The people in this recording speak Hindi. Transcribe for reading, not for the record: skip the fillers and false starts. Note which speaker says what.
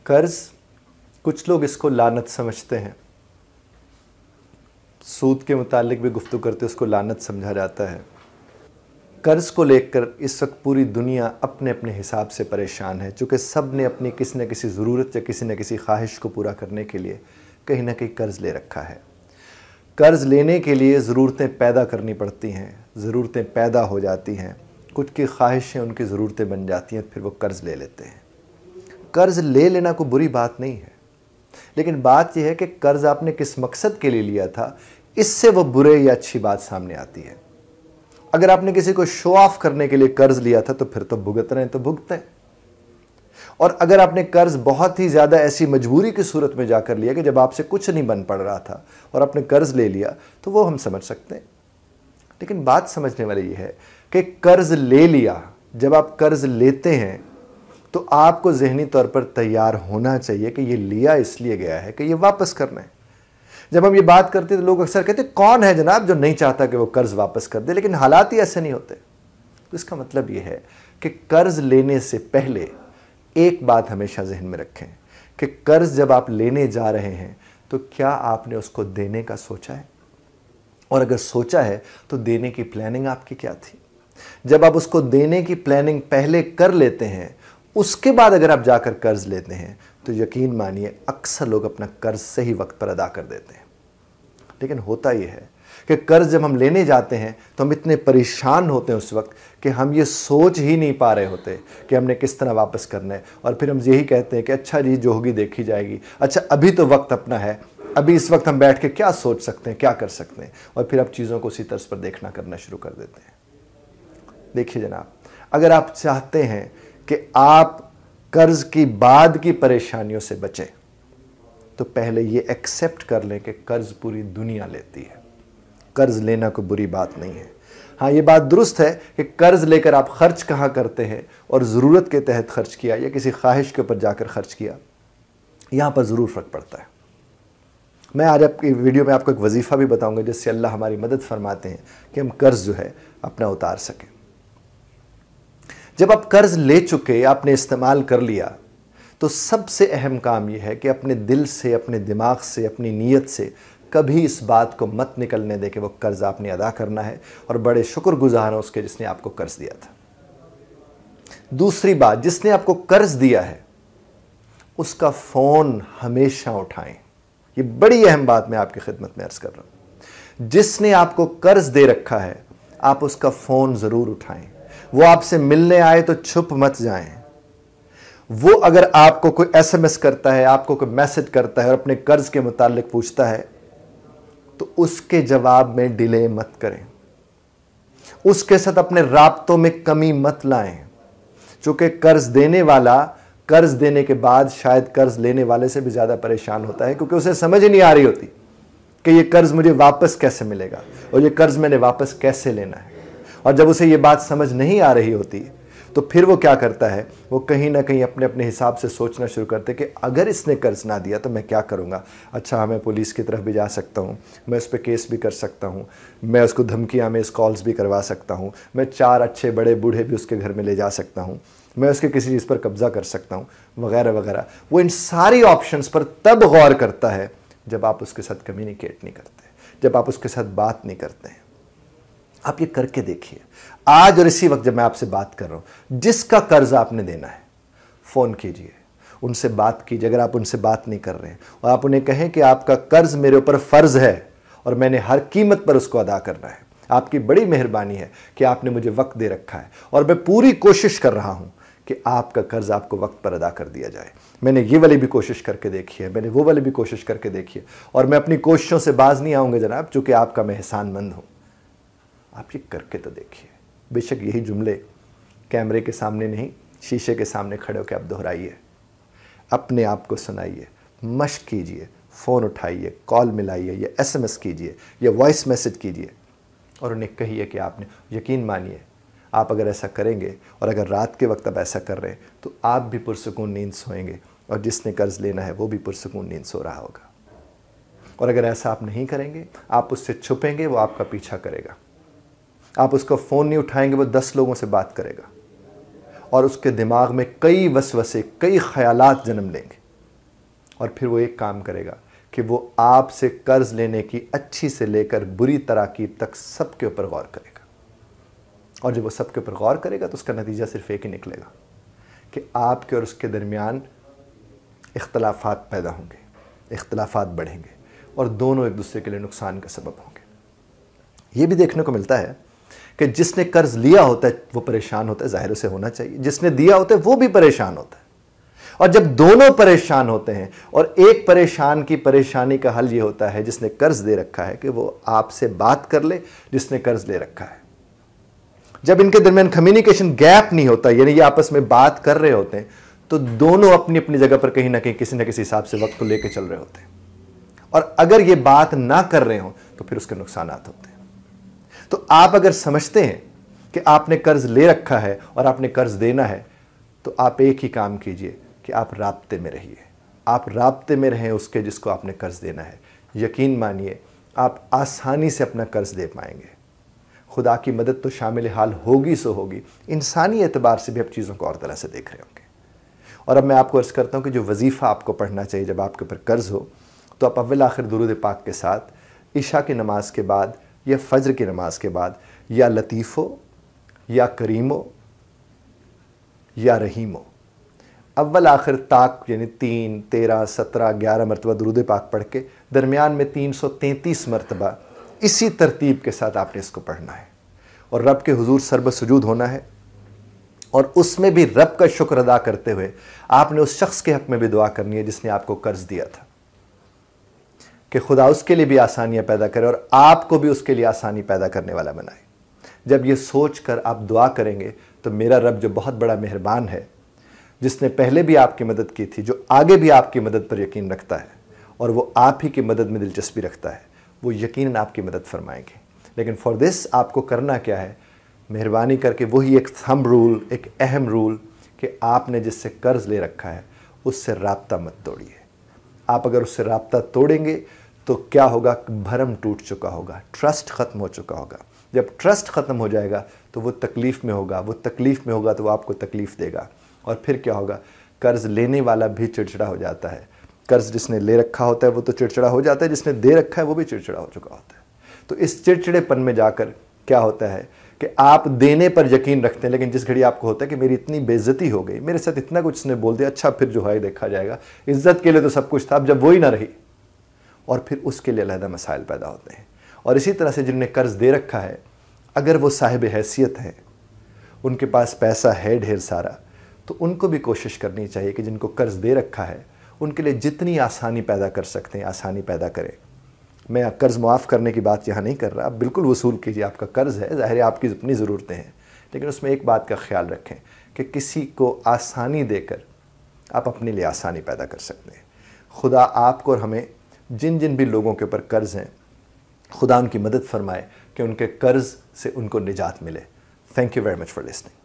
Speaker 1: कर्ज, कुछ लोग इसको लानत समझते हैं। सूद के मुतालिक भी गुफ्तगू करते उसको लानत समझा जाता है। कर्ज को लेकर इस वक्त पूरी दुनिया अपने अपने हिसाब से परेशान है, चूँकि सब ने अपनी किसी न किसी ज़रूरत या किसी न किसी ख्वाहिश को पूरा करने के लिए कहीं ना कहीं कर्ज ले रखा है। कर्ज लेने के लिए ज़रूरतें पैदा करनी पड़ती हैं, ज़रूरतें पैदा हो जाती हैं, कुछ की ख्वाहिशें उनकी ज़रूरतें बन जाती हैं, फिर वो कर्ज ले लेते हैं। कर्ज ले लेना कोई बुरी बात नहीं है, लेकिन बात यह है कि कर्ज आपने किस मकसद के लिए लिया था, इससे वो बुरे या अच्छी बात सामने आती है। अगर आपने किसी को शो ऑफ करने के लिए कर्ज लिया था तो फिर तो भुगत रहे हैं तो भुगतें। और अगर आपने कर्ज बहुत ही ज़्यादा ऐसी मजबूरी की सूरत में जाकर लिया कि जब आपसे कुछ नहीं बन पड़ रहा था और आपने कर्ज ले लिया, तो वो हम समझ सकते हैं। लेकिन बात समझने वाली ये है कि कर्ज ले लिया, जब आप कर्ज लेते हैं तो आपको ज़हनी तौर पर तैयार होना चाहिए कि ये लिया इसलिए गया है कि ये वापस करना है। जब हम ये बात करते हैं तो लोग अक्सर कहते हैं कौन है जनाब जो नहीं चाहता कि वो कर्ज वापस कर दे, लेकिन हालात ही ऐसे नहीं होते। तो इसका मतलब ये है कि कर्ज लेने से पहले एक बात हमेशा जहन में रखें कि कर्ज जब आप लेने जा रहे हैं तो क्या आपने उसको देने का सोचा है, और अगर सोचा है तो देने की प्लानिंग आपकी क्या थी। जब आप उसको देने की प्लानिंग पहले कर लेते हैं, उसके बाद अगर आप जाकर कर्ज लेते हैं तो यकीन मानिए अक्सर लोग अपना कर्ज सही वक्त पर अदा कर देते हैं। लेकिन होता यह है कि कर्ज जब हम लेने जाते हैं तो हम इतने परेशान होते हैं उस वक्त कि हम ये सोच ही नहीं पा रहे होते कि हमने किस तरह वापस करना है, और फिर हम यही कहते हैं कि अच्छा जी जो होगी देखी जाएगी, अच्छा अभी तो वक्त अपना है, अभी इस वक्त हम बैठ के क्या सोच सकते हैं, क्या कर सकते हैं, और फिर आप चीज़ों को उसी तर्ज पर देखना करना शुरू कर देते हैं। देखिए जनाब, अगर आप चाहते हैं कि आप कर्ज की बाद की परेशानियों से बचें तो पहले ये एक्सेप्ट कर लें कि कर्ज पूरी दुनिया लेती है। कर्ज लेना कोई बुरी बात नहीं है। हाँ, ये बात दुरुस्त है कि कर्ज लेकर आप खर्च कहाँ करते हैं और ज़रूरत के तहत खर्च किया या किसी ख्वाहिश के ऊपर जाकर खर्च किया, यहाँ पर ज़रूर फ़र्क पड़ता है। मैं आज आपकी वीडियो में आपको एक वजीफ़ा भी बताऊँगा जिससे अल्लाह हमारी मदद फरमाते हैं कि हम कर्ज जो है अपना उतार सकें। जब आप कर्ज ले चुके, आपने इस्तेमाल कर लिया, तो सबसे अहम काम यह है कि अपने दिल से, अपने दिमाग से, अपनी नीयत से कभी इस बात को मत निकलने दे कि वो कर्ज आपने अदा करना है, और बड़े शुक्रगुजार हो उसके जिसने आपको कर्ज दिया था। दूसरी बात, जिसने आपको कर्ज दिया है उसका फ़ोन हमेशा उठाएं। ये बड़ी अहम बात मैं आपकी खिदमत में अर्ज़ कर रहा हूँ। जिसने आपको कर्ज दे रखा है आप उसका फ़ोन ज़रूर उठाएं। वो आपसे मिलने आए तो छुप मत जाएं। वो अगर आपको कोई एसएमएस करता है, आपको कोई मैसेज करता है और अपने कर्ज के मुतालिक पूछता है तो उसके जवाब में डिले मत करें, उसके साथ अपने राब्तों में कमी मत लाएं। चूंकि कर्ज देने वाला कर्ज देने के बाद शायद कर्ज लेने वाले से भी ज़्यादा परेशान होता है, क्योंकि उसे समझ ही नहीं आ रही होती कि ये कर्ज मुझे वापस कैसे मिलेगा और ये कर्ज मैंने वापस कैसे लेना है। और जब उसे ये बात समझ नहीं आ रही होती तो फिर वो क्या करता है, वो कहीं ना कहीं अपने अपने हिसाब से सोचना शुरू करते कि अगर इसने कर्ज ना दिया तो मैं क्या करूँगा। अच्छा, मैं पुलिस की तरफ भी जा सकता हूँ, मैं उस पर केस भी कर सकता हूँ, मैं उसको धमकियाँ में कॉल्स भी करवा सकता हूँ, मैं 4 अच्छे बड़े बूढ़े भी उसके घर में ले जा सकता हूँ, मैं उसके किसी चीज़ पर कब्ज़ा कर सकता हूँ, वगैरह वगैरह। वो इन सारी ऑप्शंस पर तब गौर करता है जब आप उसके साथ कम्युनिकेट नहीं करते, जब आप उसके साथ बात नहीं करते हैं। आप ये करके देखिए आज और इसी वक्त जब मैं आपसे बात कर रहा हूं, जिसका कर्ज आपने देना है फ़ोन कीजिए, उनसे बात कीजिए। अगर आप उनसे बात नहीं कर रहे हैं और आप उन्हें कहें कि आपका कर्ज मेरे ऊपर फ़र्ज़ है और मैंने हर कीमत पर उसको अदा करना है, आपकी बड़ी मेहरबानी है कि आपने मुझे वक्त दे रखा है और मैं पूरी कोशिश कर रहा हूं कि आपका कर्ज आपको वक्त पर अदा कर दिया जाए। मैंने ये वाली भी कोशिश करके देखी है, मैंने वो वाली भी कोशिश करके देखी है, और मैं अपनी कोशिशों से बाज नहीं आऊँगा जनाब, चूँकि आपका मैं एहसानमंद हूँ। आप ये करके तो देखिए। बेशक यही जुमले कैमरे के सामने नहीं, शीशे के सामने खड़े होकर आप दोहराइए, अपने आप को सुनाइए, मश्क कीजिए, फ़ोन उठाइए, कॉल मिलाइए या एसएमएस कीजिए या वॉइस मैसेज कीजिए और उन्हें कहिए कि आपने, यकीन मानिए आप अगर ऐसा करेंगे और अगर रात के वक्त आप ऐसा कर रहे हैं तो आप भी पुरसुकून नींद सोएंगे और जिसने कर्ज लेना है वो भी पुरसुकून नींद सो रहा होगा। और अगर ऐसा आप नहीं करेंगे, आप उससे छुपेंगे, वो आपका पीछा करेगा। आप उसका फ़ोन नहीं उठाएंगे, वो 10 लोगों से बात करेगा और उसके दिमाग में कई वसवसे, कई ख्यालात जन्म लेंगे। और फिर वो एक काम करेगा कि वो आपसे कर्ज लेने की अच्छी से लेकर बुरी तराकीब तक सबके ऊपर गौर करेगा। और जब वो सबके ऊपर गौर करेगा तो उसका नतीजा सिर्फ एक ही निकलेगा कि आपके और उसके दरमियान इख्तलाफात पैदा होंगे, इख्तलाफात बढ़ेंगे और दोनों एक दूसरे के लिए नुकसान का सबब होंगे। ये भी देखने को मिलता है कि जिसने कर्ज लिया होता है वो परेशान होता है, ज़ाहिर से होना चाहिए, जिसने दिया होता है वो भी परेशान होता है। और जब दोनों परेशान होते हैं और एक परेशान की परेशानी का हल ये होता है जिसने कर्ज दे रखा है कि वो आपसे बात कर ले जिसने कर्ज ले रखा है। जब इनके दरमियान कम्युनिकेशन गैप नहीं होता, यानी ये आपस में बात कर रहे होते हैं, तो दोनों अपनी अपनी जगह पर कहीं ना कहीं किसी ना किसी हिसाब से वक्त को लेकर चल रहे होते हैं। और अगर ये बात ना कर रहे हो तो फिर उसके नुकसानात होते हैं। तो आप अगर समझते हैं कि आपने कर्ज ले रखा है और आपने कर्ज देना है, तो आप एक ही काम कीजिए कि आप राब्ते में रहिए, आप राब्ते में रहें उसके जिसको आपने कर्ज देना है। यकीन मानिए आप आसानी से अपना कर्ज दे पाएंगे। खुदा की मदद तो शामिल हाल होगी सो होगी। इंसानी एतबार से भी आप चीज़ों को और तरह से देख रहे होंगे। और अब मैं आपको अर्ज़ करता हूँ कि जो वजीफ़ा आपको पढ़ना चाहिए जब आपके ऊपर कर्ज हो, तो आप अव्वल आखिर दुरूद पाक के साथ इशा की नमाज के बाद या फ़ज्र की नमाज के बाद या लतीफ़ो या करीमो या रहीमो अव्वल आखिर ताक यानी 3, 13, 17, 11 मरतबा दुरूद पाक पढ़ के दरमियान में 333 मरतबा इसी तरतीब के साथ आपने इसको पढ़ना है और रब के हुजूर सरब सुजूद होना है। और उसमें भी रब का शुक्र अदा करते हुए आपने उस शख्स के हक़ में भी दुआ करनी है जिसने आपको कर्ज दिया था कि खुदा उसके लिए भी आसानियाँ पैदा करे और आपको भी उसके लिए आसानी पैदा करने वाला बनाए। जब ये सोच कर आप दुआ करेंगे तो मेरा रब जो बहुत बड़ा मेहरबान है, जिसने पहले भी आपकी मदद की थी, जो आगे भी आपकी मदद पर यकीन रखता है और वो आप ही की मदद में दिलचस्पी रखता है, वो यकीनन आपकी मदद फरमाएंगे। लेकिन फॉर दिस आपको करना क्या है, मेहरबानी करके वही एक थंब रूल, एक अहम रूल कि आपने जिससे कर्ज ले रखा है उससे राब्ता मत तोड़िए। आप अगर उससे राब्ता तोड़ेंगे तो क्या होगा, भरम टूट चुका होगा, ट्रस्ट ख़त्म हो चुका होगा। जब ट्रस्ट ख़त्म हो जाएगा तो वो तकलीफ़ में होगा, वो तकलीफ़ में होगा तो वो आपको तकलीफ़ देगा। और फिर क्या होगा, कर्ज़ लेने वाला भी चिड़चिड़ा हो जाता है। कर्ज़ जिसने ले रखा होता है वो तो चिड़चिड़ा हो जाता है, जिसने दे रखा है वो भी चिड़चिड़ा हो चुका होता है। तो इस चिड़चिड़ेपन में जाकर क्या होता है कि आप देने पर यकीन रखते हैं, लेकिन जिस घड़ी आपको होता है कि मेरी इतनी बेइज्जती हो गई, मेरे साथ इतना कुछ उसने बोल दिया, अच्छा फिर जो है देखा जाएगा, इज्जत के लिए तो सब कुछ था, अब जब वही ना रही, और फिर उसके लिए अलहदा मसाइल पैदा होते हैं। और इसी तरह से जिनने कर्ज दे रखा है, अगर वो साहिब हैसियत हैं, उनके पास पैसा है ढेर सारा, तो उनको भी कोशिश करनी चाहिए कि जिनको कर्ज दे रखा है उनके लिए जितनी आसानी पैदा कर सकते हैं आसानी पैदा करें। मैं कर्ज़ मुआफ़ करने की बात यहाँ नहीं कर रहा, आप बिल्कुल वसूल कीजिए, आपका कर्ज़ है, ज़ाहिर है आपकी अपनी ज़रूरतें हैं, लेकिन उसमें एक बात का ख्याल रखें कि किसी को आसानी देकर आप अपने लिए आसानी पैदा कर सकते हैं। खुदा आपको और हमें जिन जिन भी लोगों के ऊपर कर्ज़ हैं, खुदा उनकी मदद फरमाए कि उनके कर्ज़ से उनको निजात मिले। Thank you very much for listening.